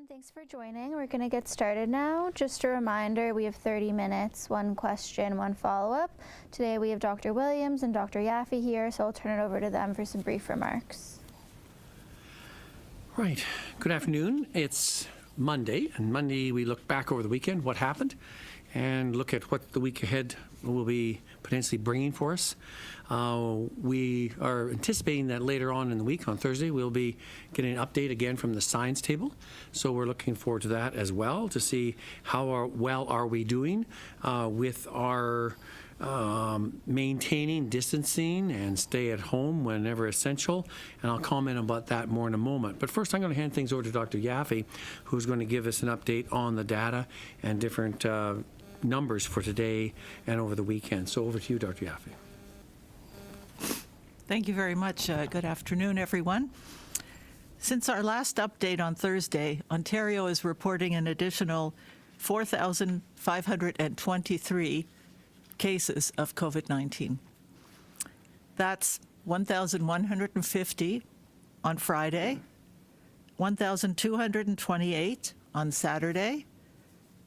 Thanks for joining. We're going to get started now. Just a reminder, we have 30 minutes, one question, one follow-up. Today we have Dr. Williams and Dr. Yaffe here, so I'll turn it over to them for some brief remarks. Right. Good afternoon. It's Monday, and Monday we look back over the weekend, what happened, and look at what the week ahead will be potentially bringing for us. We are anticipating that later on in the week, on Thursday, we'll be getting an update again from the science table. So we're looking forward to that as well, to see how well are we doing with our maintaining distancing and stay at home whenever essential. And I'll comment about that more in a moment. But first, I'm going to hand things over to Dr. Yaffe, who's going to give us an update on the data and different numbers for today and over the weekend. So over to you, Dr. Yaffe. Thank you very much. Good afternoon, everyone. Since our last update on Thursday, Ontario is reporting an additional 4,523 cases of COVID-19. That's 1,150 on Friday, 1,228 on Saturday,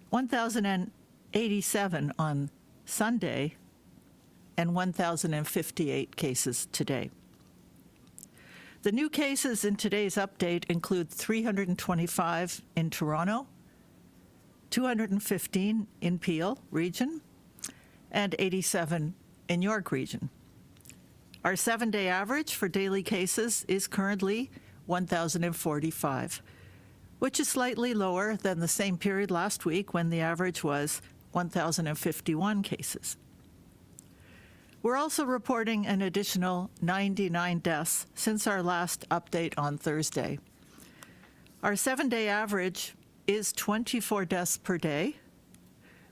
1,087 on Sunday, and 1,058 cases today. The new cases in today's update include 325 in Toronto, 215 in Peel region, and 87 in York region. Our 7-day average for daily cases is currently 1,045, which is slightly lower than the same period last week when the average was 1,051 cases. We're also reporting an additional 99 deaths since our last update on Thursday. Our 7-day average is 24 deaths per day,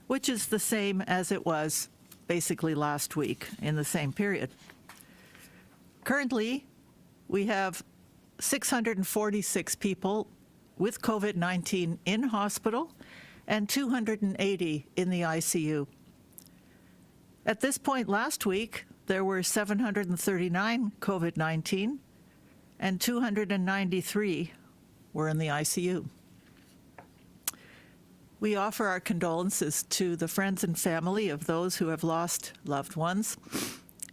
which is the same as it was basically last week in the same period. Currently, we have 646 people with COVID-19 in hospital and 280 in the ICU. At this point last week, there were 739 COVID-19 and 293 were in the ICU. We offer our condolences to the friends and family of those who have lost loved ones,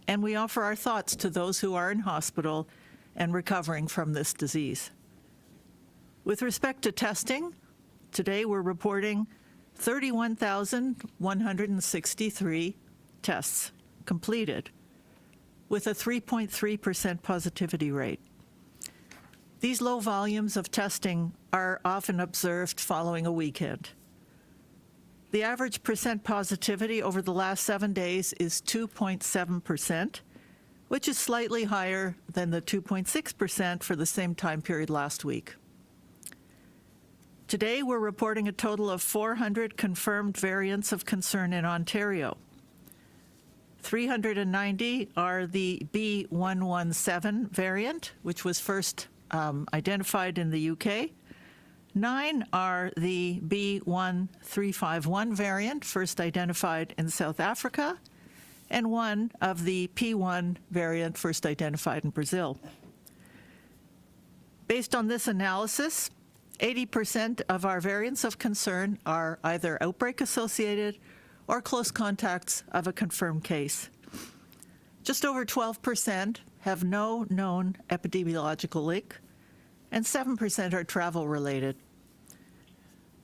and we offer our thoughts to those who are in hospital and recovering from this disease. With respect to testing, today we're reporting 31,163 tests completed with a 3.3% positivity rate. These low volumes of testing are often observed following a weekend. The average percent positivity over the last 7 days is 2.7%, which is slightly higher than the 2.6% for the same time period last week. Today, we're reporting a total of 400 confirmed variants of concern in Ontario. 390 are the B117 variant, which was first identified in the UK. 9 are the B1351 variant, first identified in South Africa, and 1 of the P1 variant, first identified in Brazil. Based on this analysis, 80% of our variants of concern are either outbreak associated or close contacts of a confirmed case. Just over 12% have no known epidemiological link, and 7% are travel related.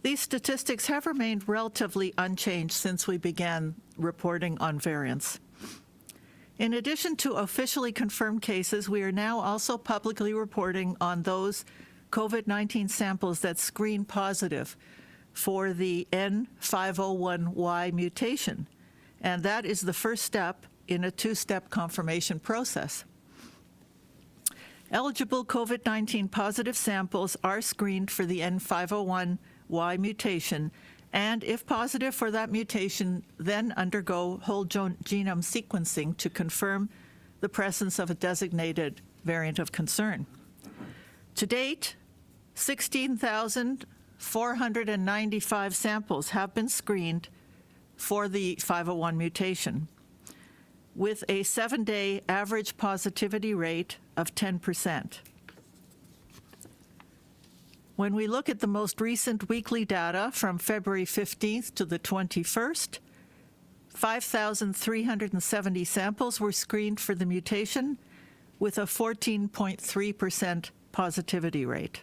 These statistics have remained relatively unchanged since we began reporting on variants. In addition to officially confirmed cases, we are now also publicly reporting on those COVID-19 samples that screen positive for the N501Y mutation, and that is the first step in a 2-step confirmation process. Eligible COVID-19 positive samples are screened for the N501Y mutation, and if positive for that mutation, then undergo whole genome sequencing to confirm the presence of a designated variant of concern. To date, 16,495 samples have been screened for the 501 mutation, with a 7-day average positivity rate of 10%. When we look at the most recent weekly data from February 15th to the 21st, 5,370 samples were screened for the mutation with a 14.3% positivity rate.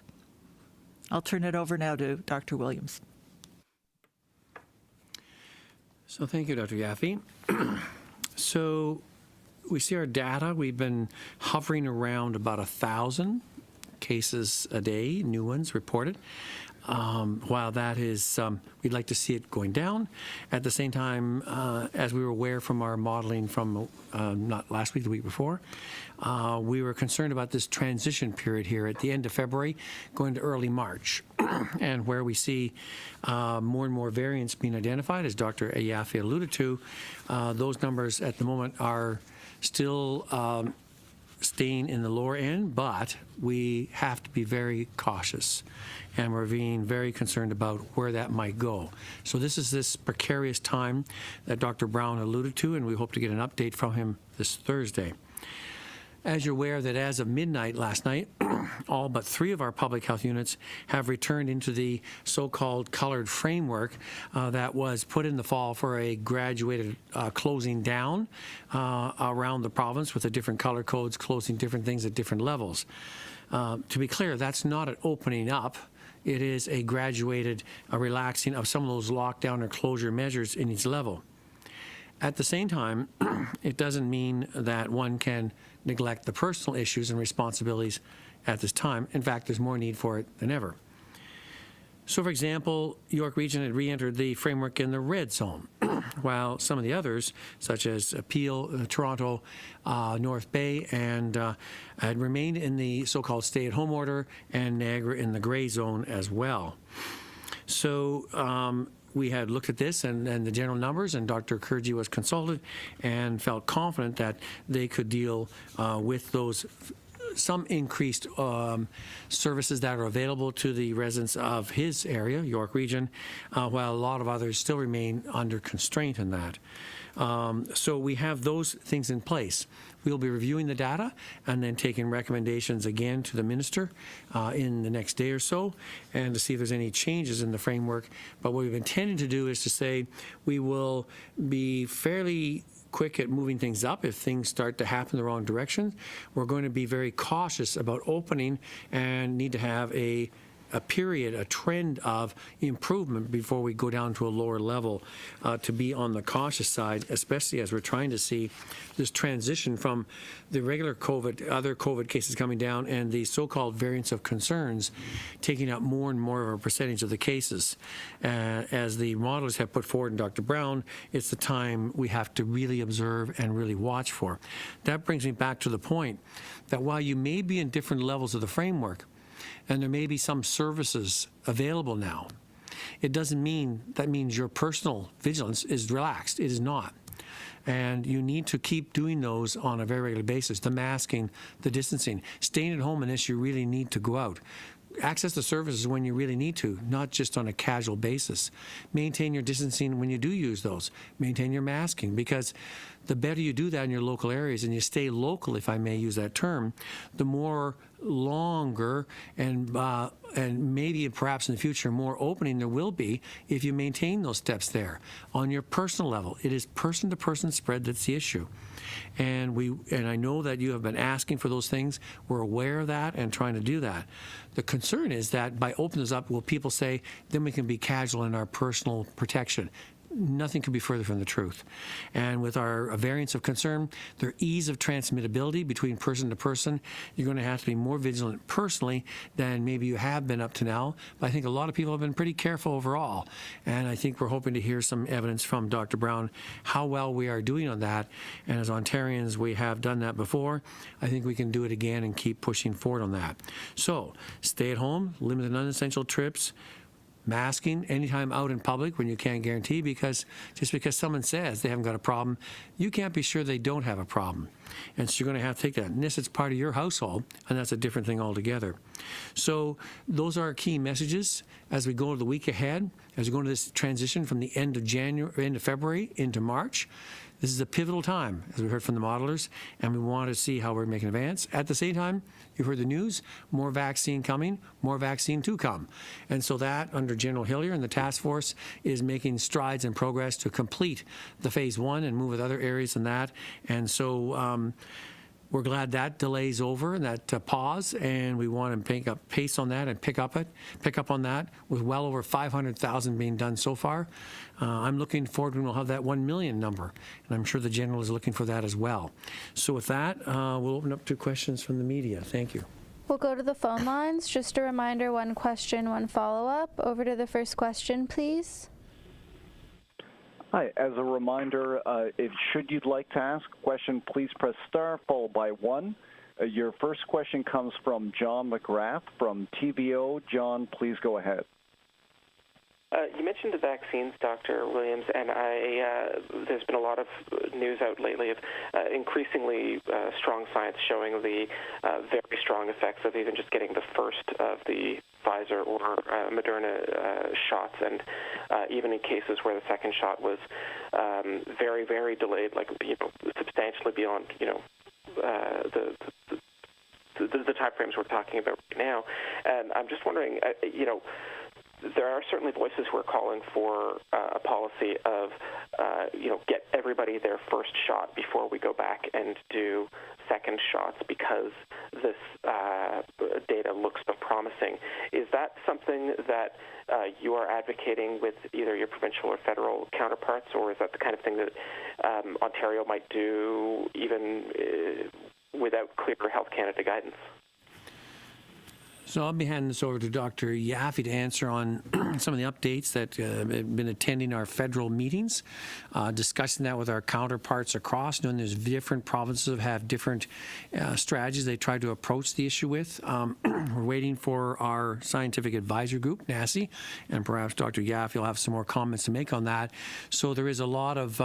I'll turn it over now to Dr. Williams. So thank you, Dr. Yaffe. So we see our data. We've been hovering around about 1,000 cases a day, new ones reported. While that is, we'd like to see it going down. At the same time, as we were aware from our modeling from not last week, the week before, we were concerned about this transition period here at the end of February, going to early March, and where we see more and more variants being identified, as Dr. Yaffe alluded to. Those numbers at the moment are still staying in the lower end, but we have to be very cautious, and we're being very concerned about where that might go. So this is this precarious time that Dr. Brown alluded to, and we hope to get an update from him this Thursday. As you're aware that as of midnight last night, all but 3 of our public health units have returned into the so-called colored framework that was put in the fall for a graduated closing down around the province with the different color codes closing different things at different levels. To be clear, that's not an opening up. It is a graduated relaxing of some of those lockdown or closure measures in each level. At the same time, it doesn't mean that one can neglect the personal issues and responsibilities at this time. In fact, there's more need for it than ever. So, for example, York Region had re-entered the framework in the red zone, while some of the others, such as Peel, Toronto, North Bay, and had remained in the so-called stay-at-home order, and Niagara in the gray zone as well. So, we had looked at this and the general numbers, and Dr. Kurji was consulted and felt confident that they could deal with those some increased services that are available to the residents of his area, York Region, while a lot of others still remain under constraint in that. So we have those things in place. We'll be reviewing the data and then taking recommendations again to the minister in the next day or so, and to see if there's any changes in the framework. But what we've intended to do is to say we will be fairly quick at moving things up if things start to happen the wrong direction. We're going to be very cautious about opening and need to have a period, a trend of improvement before we go down to a lower level, to be on the cautious side, especially as we're trying to see this transition from the regular COVID, other COVID cases coming down, and the so-called variants of concerns taking up more and more of a percentage of the cases. As the modelers have put forward, and Dr. Brown, it's the time we have to really observe and really watch for. That brings me back to the point that while you may be in different levels of the framework, and there may be some services available now, it doesn't mean that means your personal vigilance is relaxed. It is not. And you need to keep doing those on a very regular basis. The masking, the distancing, staying at home unless you really need to go out. Access the services when you really need to, not just on a casual basis. Maintain your distancing when you do use those. Maintain your masking, because the better you do that in your local areas and you stay local, if I may use that term, the more longer and maybe perhaps in the future more opening there will be if you maintain those steps there. On your personal level, it is person-to-person spread that's the issue. And I know that you have been asking for those things. We're aware of that and trying to do that. The concern is that by opening this up, will people say, then we can be casual in our personal protection? Nothing could be further from the truth. And with our variants of concern, their ease of transmittability between person to person, you're going to have to be more vigilant personally than maybe you have been up to now. But I think a lot of people have been pretty careful overall. And I think we're hoping to hear some evidence from Dr. Brown how well we are doing on that. And as Ontarians, we have done that before. I think we can do it again and keep pushing forward on that. So stay at home, limit the non-essential trips, masking anytime out in public when you can't guarantee, because just because someone says they haven't got a problem, you can't be sure they don't have a problem. And so you're going to have to take that. Unless it's part of your household, and that's a different thing altogether. So those are our key messages as we go to the week ahead, as we go into this transition from the end of February into March. This is a pivotal time, as we heard from the modelers, and we want to see how we're making advance. At the same time, you heard the news, more vaccine coming, more vaccine to come. And so that, under General Hillier and the task force, is making strides and progress to complete the phase 1 and move with other areas than that. And so we're glad that delay's over and that pause, and we want to pick up pace on that and pick up on that with well over 500,000 being done so far. I'm looking forward when we'll have that 1 million number, and I'm sure the General is looking for that as well. So with that, we'll open up to questions from the media. Thank you. We'll go to the phone lines. Just a reminder, 1 question, 1 follow-up. Over to the first question, please. Hi. As a reminder, should you'd like to ask a question, please press star followed by 1. Your first question comes from John McGrath from TVO. John, please go ahead. You mentioned the vaccines, Dr. Williams, and there's been a lot of news out lately of increasingly strong science showing the very strong effects of even just getting the first of the Pfizer or Moderna shots, and even in cases where the second shot was very, very delayed, like substantially beyond the time frames we're talking about right now. And I'm just wondering, there are certainly voices who are calling for a policy of, get everybody their first shot before we go back and do second shots because this data looks so promising. Is that something that you are advocating with either your provincial or federal counterparts, or is that the kind of thing that Ontario might do even without clear Health Canada guidance? So I'll be handing this over to Dr. Yaffe to answer on some of the updates that have been attending our federal meetings, discussing that with our counterparts across, knowing there's different provinces that have different strategies they try to approach the issue with. We're waiting for our scientific advisory group, NACI, and perhaps Dr. Yaffe will have some more comments to make on that. So there is a lot of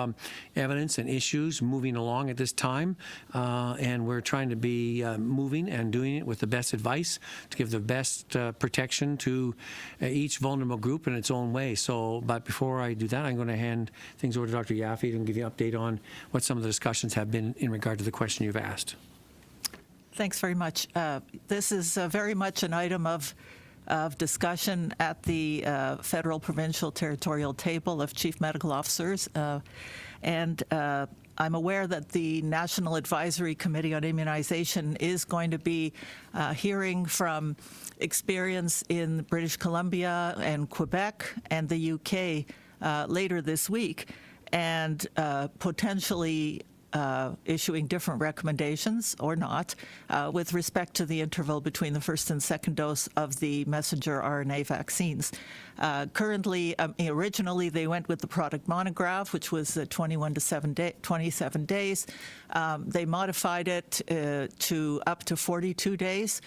evidence and issues moving along at this time, and we're trying to be moving and doing it with the best advice to give the best protection to each vulnerable group in its own way. So, but before I do that, I'm going to hand things over to Dr. Yaffe and give you an update on what some of the discussions have been in regard to the question you've asked. Thanks very much. This is very much an item of discussion at the federal, provincial, territorial table of chief medical officers. And I'm aware that the National Advisory Committee on Immunization is going to be hearing from experience in British Columbia and Quebec and the UK later this week, and potentially issuing different recommendations or not with respect to the interval between the first and second dose of the messenger RNA vaccines. Currently, originally they went with the product monograph, which was 21 to 27 days. They modified it to up to 42 days.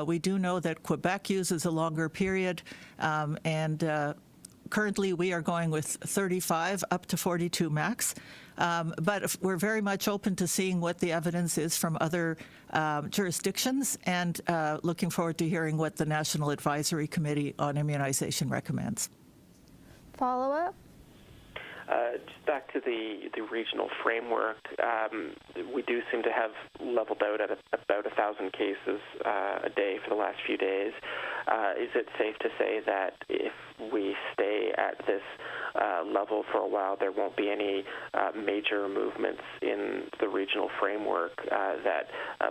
We do know that Quebec uses a longer period, and currently we are going with 35 up to 42 max. But we're very much open to seeing what the evidence is from other jurisdictions, and looking forward to hearing what the National Advisory Committee on Immunization recommends. Follow-up? Just back to the regional framework, we do seem to have leveled out at about 1,000 cases a day for the last few days. Is it safe to say that if we stay at this level for a while, there won't be any major movements in the regional framework, that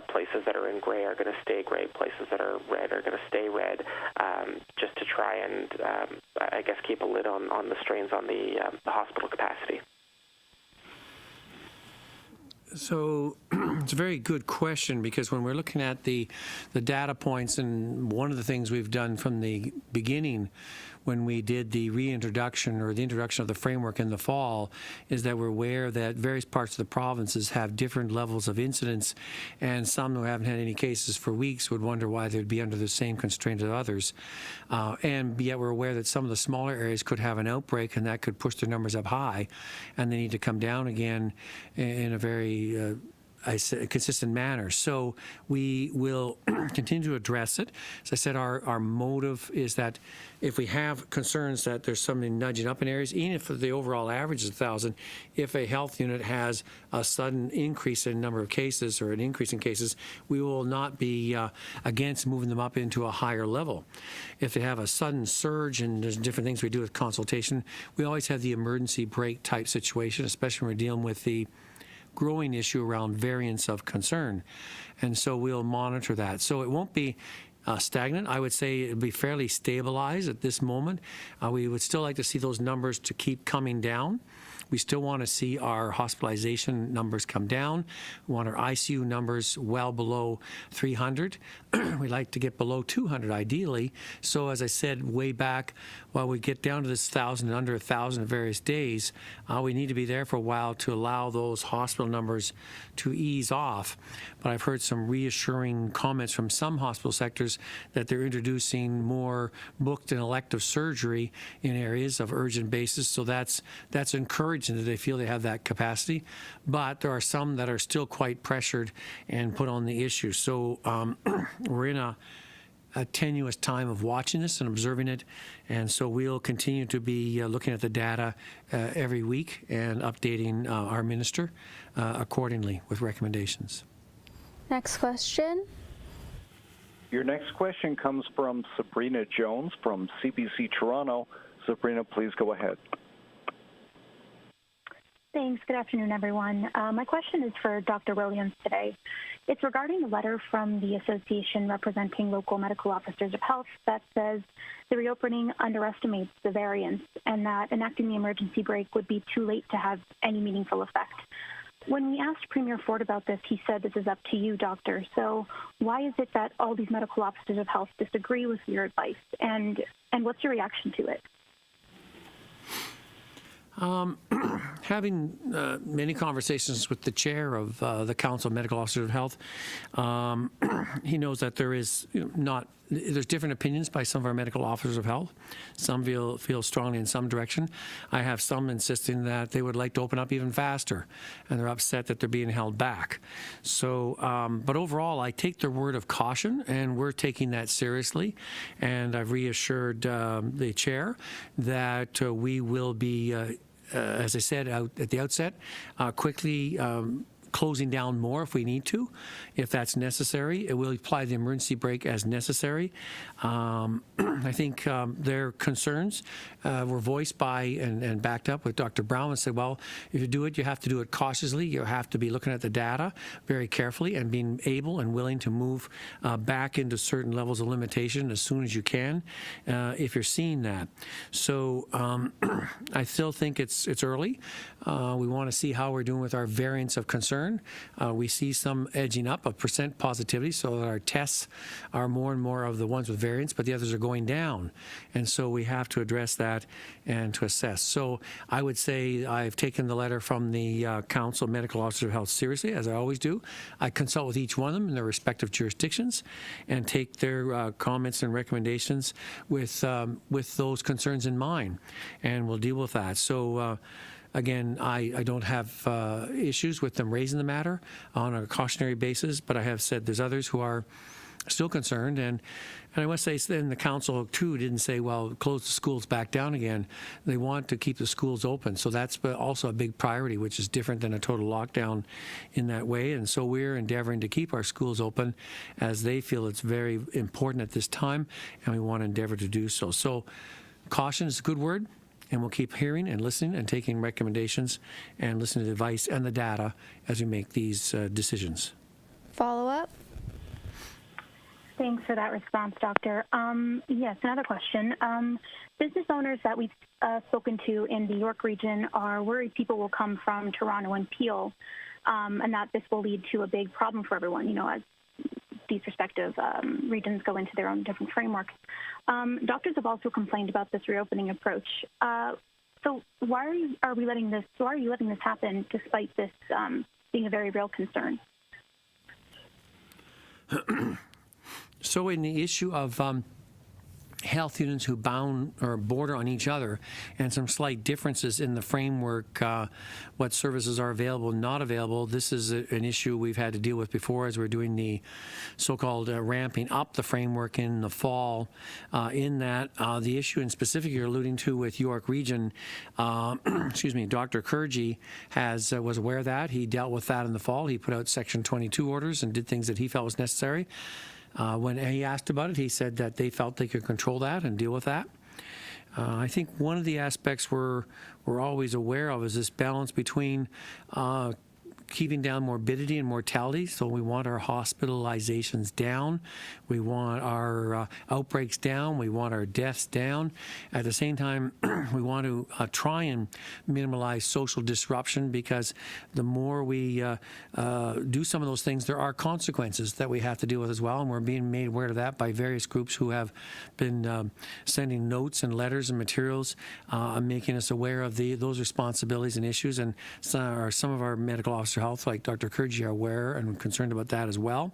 places that are in gray are going to stay gray, places that are red are going to stay red, just to try and, I guess, keep a lid on the strains on the hospital capacity? So it's a very good question, because when we're looking at the data points, and one of the things we've done from the beginning when we did the reintroduction or the introduction of the framework in the fall is that we're aware that various parts of the provinces have different levels of incidence, and some who haven't had any cases for weeks would wonder why they'd be under the same constraint as others. And yet we're aware that some of the smaller areas could have an outbreak, and that could push their numbers up high, and they need to come down again in a very a consistent manner. So we will continue to address it. As I said, our motive is that if we have concerns that there's something nudging up in areas, even if the overall average is 1,000, if a health unit has a sudden increase in number of cases or an increase in cases, we will not be against moving them up into a higher level. If they have a sudden surge, and there's different things we do with consultation, we always have the emergency brake type situation, especially when we're dealing with the growing issue around variants of concern. And so we'll monitor that. So it won't be stagnant. I would say it'll be fairly stabilized at this moment. We would still like to see those numbers to keep coming down. We still want to see our hospitalization numbers come down. We want our ICU numbers well below 300. We'd like to get below 200 ideally. So as I said way back, while we get down to this 1,000 and under 1,000 at various days, we need to be there for a while to allow those hospital numbers to ease off. But I've heard some reassuring comments from some hospital sectors that they're introducing more booked and elective surgery in areas of urgent basis. So that's encouraging that they feel they have that capacity. But there are some that are still quite pressured and put on the issue. So we're in a tenuous time of watching this and observing it, and so we'll continue to be looking at the data every week and updating our minister accordingly with recommendations. Next question. Your next question comes from Sabrina Jones from CBC Toronto. Sabrina, please go ahead. Thanks. Good afternoon, everyone. My question is for Dr. Williams today. It's regarding a letter from the association representing local medical officers of health that says the reopening underestimates the variants and that enacting the emergency brake would be too late to have any meaningful effect. When we asked Premier Ford about this, he said this is up to you, doctor. So why is it that all these medical officers of health disagree with your advice, and what's your reaction to it? Having many conversations with the chair of the Council of Medical Officers of Health, he knows that there is there's different opinions by some of our medical officers of health. Some feel strongly in some direction. I have some insisting that they would like to open up even faster, and they're upset that they're being held back. So, but overall, I take their word of caution, and we're taking that seriously. And I've reassured the chair that we will be, as I said at the outset, quickly closing down more if we need to, if that's necessary. It will apply the emergency brake as necessary. I think their concerns were voiced by and backed up with Dr. Brown and said, well, if you do it, you have to do it cautiously. You have to be looking at the data very carefully and being able and willing to move back into certain levels of limitation as soon as you can if you're seeing that. So I still think it's early. We want to see how we're doing with our variants of concern. We see some edging up of percent positivity, so that our tests are more and more of the ones with variants, but the others are going down. And so we have to address that and to assess. So I would say I've taken the letter from the Council of Medical Officers of Health seriously, as I always do. I consult with each one of them in their respective jurisdictions and take their comments and recommendations with those concerns in mind, and we'll deal with that. So again, I don't have issues with them raising the matter on a cautionary basis, but I have said there's others who are still concerned. And I must say, then the council, too, didn't say, well, close the schools back down again. They want to keep the schools open. So that's also a big priority, which is different than a total lockdown in that way. And so we're endeavoring to keep our schools open as they feel it's very important at this time, and we want to endeavor to do so. So caution is a good word. And we'll keep hearing and listening and taking recommendations and listening to the advice and the data as we make these decisions. Follow up? Thanks for that response, Doctor. Yes, another question. Business owners that we've spoken to in the York region are worried people will come from Toronto and Peel, and that this will lead to a big problem for everyone, as these respective regions go into their own different frameworks. Doctors have also complained about this reopening approach. So why are you letting this happen despite this being a very real concern? So in the issue of health units who bound or border on each other, and some slight differences in the framework, what services are available and not available. This is an issue we've had to deal with before as we're doing the so-called ramping up the framework in the fall. In that, the issue in specific you're alluding to with York Region, excuse me, Dr. Kurji was aware of that. He dealt with that in the fall. He put out Section 22 orders and did things that he felt was necessary. When he asked about it, he said that they felt they could control that and deal with that. I think one of the aspects we're always aware of is this balance between keeping down morbidity and mortality. So we want our hospitalizations down. We want our outbreaks down. We want our deaths down. At the same time, we want to try and minimize social disruption, because the more we do some of those things, there are consequences that we have to deal with as well. And we're being made aware of that by various groups who have been sending notes and letters and materials making us aware of those responsibilities and issues. And some of our medical officers health, like Dr. Kurji, are aware and concerned about that as well.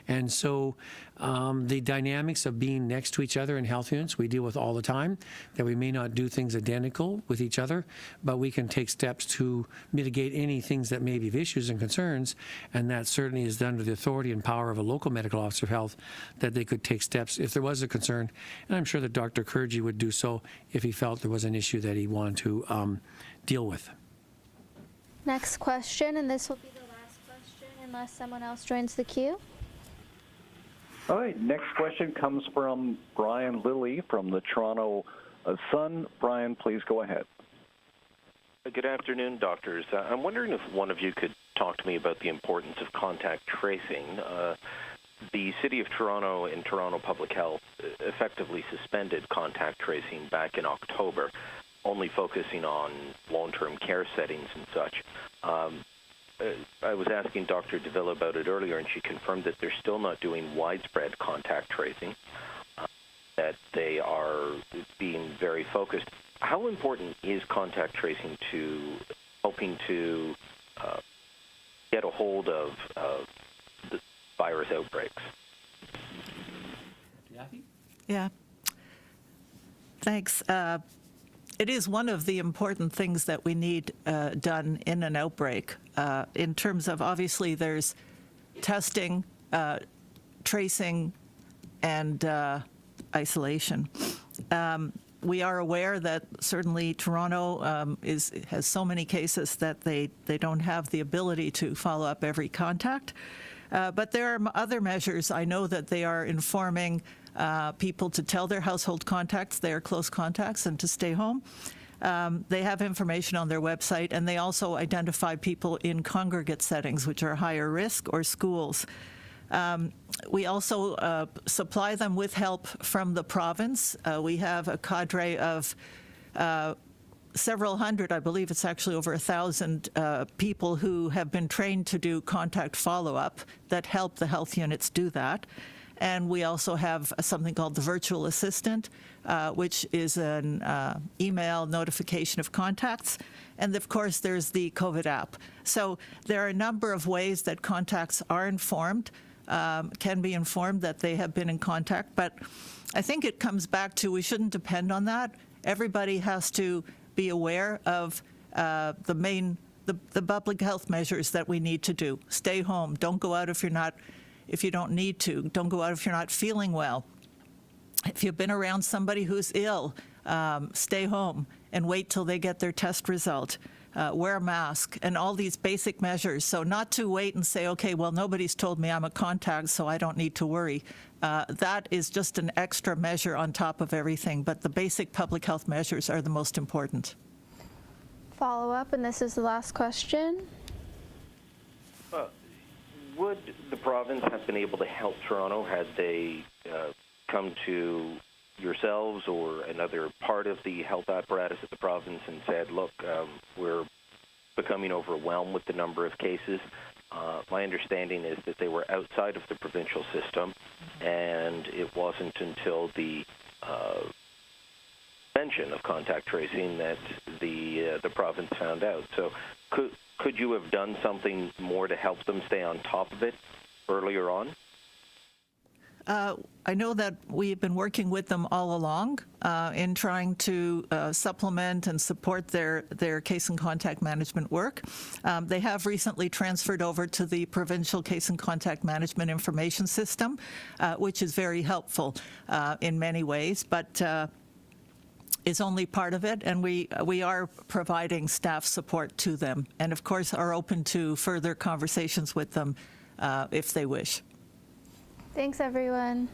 And so the dynamics of being next to each other in health units we deal with all the time, that we may not do things identical with each other, but we can take steps to mitigate any things that may be of issues and concerns, and that certainly is under the authority and power of a local medical officer of health, that they could take steps if there was a concern. And I'm sure that Dr. Kurji would do so if he felt there was an issue that he wanted to deal with. Next question, and this will be the last question unless someone else joins the queue. All right, next question comes from Brian Lilly from the Toronto Sun. Brian, please go ahead. Good afternoon, doctors. I'm wondering if one of you could talk to me about the importance of contact tracing. The City of Toronto and Toronto Public Health effectively suspended contact tracing back in October, only focusing on long-term care settings and such. I was asking Dr. DeVille about it earlier, and she confirmed that they're still not doing widespread contact tracing, that they are being very focused. How important is contact tracing to helping to get a hold of the virus outbreaks? Yaffe? Yeah. Thanks. It is one of the important things that we need done in an outbreak. In terms of, obviously, there's testing, tracing, and isolation. We are aware that certainly Toronto has so many cases that they don't have the ability to follow up every contact. But there are other measures. I know that they are informing people to tell their household contacts, their close contacts, and to stay home. They have information on their website, and they also identify people in congregate settings, which are higher risk, or schools. We also supply them with help from the province. We have a cadre of several hundred, I believe it's actually over 1,000 people who have been trained to do contact follow-up that help the health units do that. And we also have something called the virtual assistant, which is an email notification of contacts. And of course, there's the COVID app. So there are a number of ways that contacts are informed, can be informed that they have been in contact. But I think it comes back to we shouldn't depend on that. Everybody has to be aware of the public health measures that we need to do. Stay home. Don't go out if you don't need to. Don't go out if you're not feeling well. If you've been around somebody who's ill, stay home and wait till they get their test result. Wear a mask, and all these basic measures. So not to wait and say, okay, well, nobody's told me I'm a contact, so I don't need to worry. That is just an extra measure on top of everything, but the basic public health measures are the most important. Follow up, and this is the last question. Would the province have been able to help Toronto had they come to yourselves or another part of the health apparatus of the province and said, look, we're becoming overwhelmed with the number of cases? My understanding is that they were outside of the provincial system, and it wasn't until the mention of contact tracing that the province found out. So could you have done something more to help them stay on top of it earlier on? I know that we've been working with them all along in trying to supplement and support their case and contact management work. They have recently transferred over to the Provincial Case and Contact Management Information System, which is very helpful in many ways, but is only part of it, and we are providing staff support to them, and of course are open to further conversations with them if they wish. Thanks, everyone.